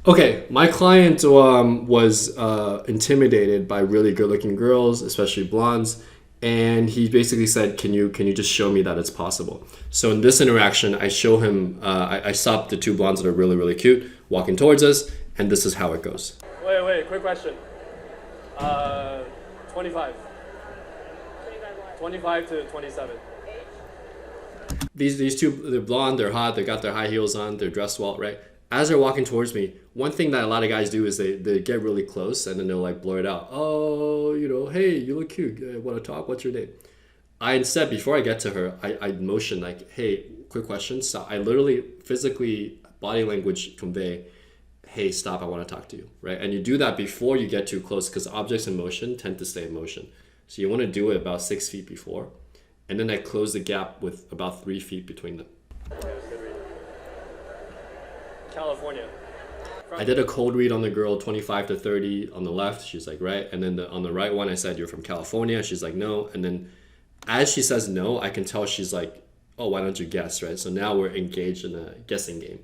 Okay, my client was intimidated by really good-looking girls, especially blondes, and he basically said, "Can you just show me that it's possible?" So in this interaction, I show him. I stop the two blondes that are really really cute walking towards us, and this is how it goes. Wait, quick question. 25. 25 to 27. These two, they're blonde, they're hot, they got their high heels on, they're dressed well, right? As they're walking towards me, one thing that a lot of guys do is they get really close and then they'll like blur it out. Oh, hey, you look cute. Want to talk? What's your name? I instead, before I get to her, I motion like, hey, quick question. So I literally physically body language convey, hey, stop, I want to talk to you, right? And you do that before you get too close because objects in motion tend to stay in motion. So you want to do it about 6 feet before. And then I close the gap with about 3 feet between them. California. I did a cold read on the girl, 25 to 30 on the left. She's like, right. And then on the right one, I said, you're from California. She's like, no. And then as she says no, I can tell she's like, oh, why don't you guess, right? So now we're engaged in a guessing game.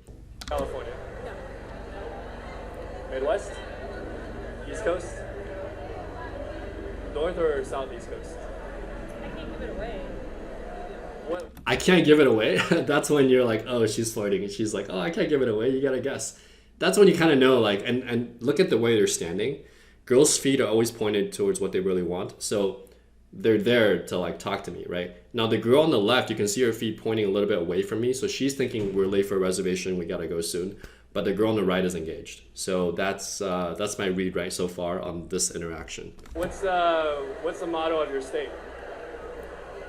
California. Midwest? East Coast? North or South East Coast? I can't give it away. What? I can't give it away. That's when you're like, oh, she's flirting. And she's like, oh, I can't give it away. You got to guess. That's when you kind of know, like, and look at the way they're standing. Girls' feet are always pointed towards what they really want. So they're there to like talk to me, right? Now the girl on the left, you can see her feet pointing a little bit away from me. So she's thinking we're late for a reservation. We got to go soon. But the girl on the right is engaged. So that's my read right so far on this interaction. What's the motto of your state?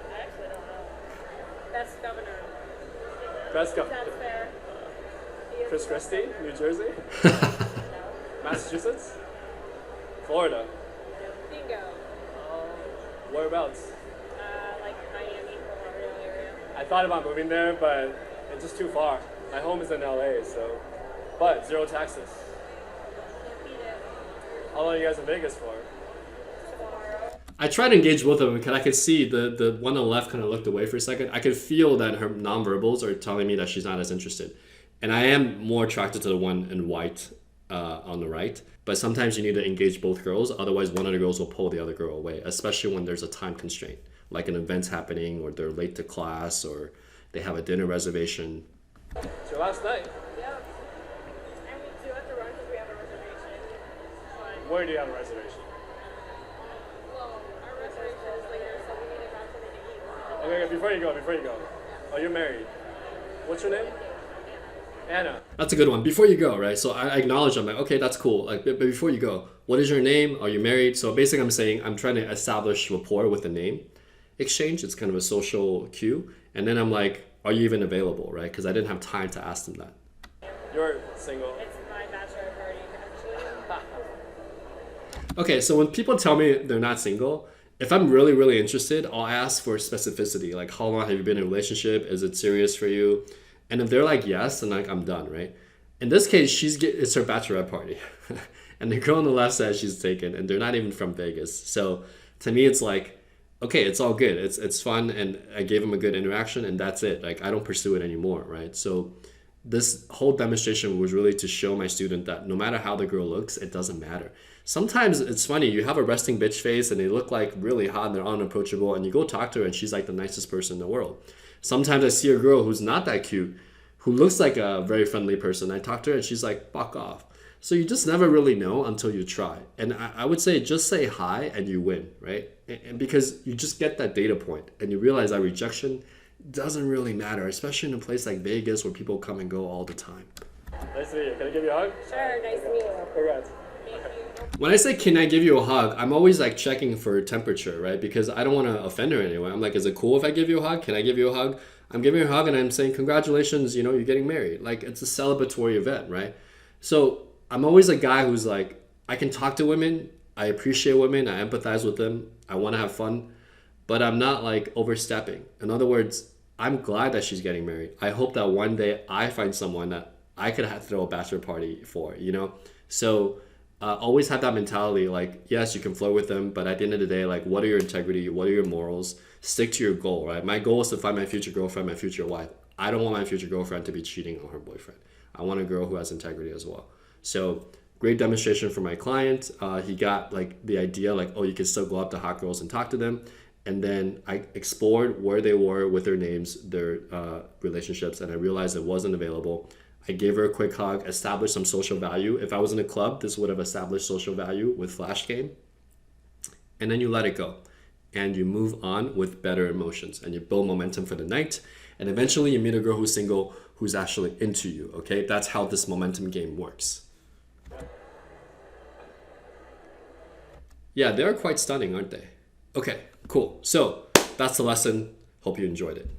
I actually don't know. Best governor. Best governor. That's fair. Chris Christie, New Jersey? Massachusetts? Florida? Bingo. Whereabouts? Like Miami, Fort Lauderdale area. I thought about moving there, but it's just too far. My home is in LA, so. But zero taxes. Can't beat it. How long are you guys in Vegas for? Tomorrow. I tried to engage both of them because I could see the one on the left kind of looked away for a second. I could feel that her nonverbals are telling me that she's not as interested. And I am more attracted to the one in white on the right. But sometimes you need to engage both girls. Otherwise, one of the girls will pull the other girl away, especially when there's a time constraint, like an event's happening or they're late to class or they have a dinner reservation. It's your last night. Yeah. And we do have to run because we have a reservation. But, Where do you have a reservation? well, our reservation is later, so we need to go to the eat. Okay, before you go. Oh, you're married. What's your name? Anna. That's a good one. Before you go, right? So I acknowledge, I'm like, okay, that's cool. Like, but before you go, what is your name? Are you married? So basically I'm saying I'm trying to establish rapport with the name exchange. It's kind of a social cue. And then I'm like, are you even available, right? Because I didn't have time to ask them that. You're single. It's my bachelor party, actually. Okay, so when people tell me they're not single, if I'm really, really interested, I'll ask for specificity. Like, how long have you been in a relationship? Is it serious for you? And if they're like, yes, then like, I'm done, right? In this case, it's her bachelorette party. And the girl on the left says she's taken, and they're not even from Vegas. So to me, it's like, okay, it's all good. It's fun, and I gave him a good interaction, and that's it. Like, I don't pursue it anymore, right? So this whole demonstration was really to show my student that no matter how the girl looks, it doesn't matter. Sometimes it's funny, you have a resting bitch face and they look like really hot and they're unapproachable, and you go talk to her and she's like the nicest person in the world. Sometimes I see a girl who's not that cute, who looks like a very friendly person. I talk to her and she's like, fuck off. So you just never really know until you try. And I would say just say hi and you win, right? And because you just get that data point and you realize that rejection doesn't really matter, especially in a place like Vegas where people come and go all the time. Nice to meet you. Can I give you a hug? Sure, nice to meet you. Congrats. Thank you. When I say, can I give you a hug, I'm always like checking for temperature, right? Because I don't want to offend her anyway. I'm like, is it cool if I give you a hug? Can I give you a hug? I'm giving her a hug and I'm saying, congratulations, you're getting married. Like, it's a celebratory event, right? So I'm always a guy who's like, I can talk to women. I appreciate women. I empathize with them. I want to have fun. But I'm not like overstepping. In other words, I'm glad that she's getting married. I hope that one day I find someone that I could throw a bachelor party for, So always have that mentality, like, yes, you can flirt with them, but at the end of the day, like, what are your integrity? What are your morals? Stick to your goal, right? My goal is to find my future girlfriend, my future wife. I don't want my future girlfriend to be cheating on her boyfriend. I want a girl who has integrity as well. So great demonstration for my client. He got like the idea like, oh, you can still go up to hot girls and talk to them. And then I explored where they were with their names, their relationships, and I realized it wasn't available. I gave her a quick hug, established some social value. If I was in a club, this would have established social value with Flash Game. And then you let it go. And you move on with better emotions. And you build momentum for the night. And eventually you meet a girl who's single, who's actually into you, okay? That's how this momentum game works. Yeah, they're quite stunning, aren't they? Okay, cool. So that's the lesson. Hope you enjoyed it.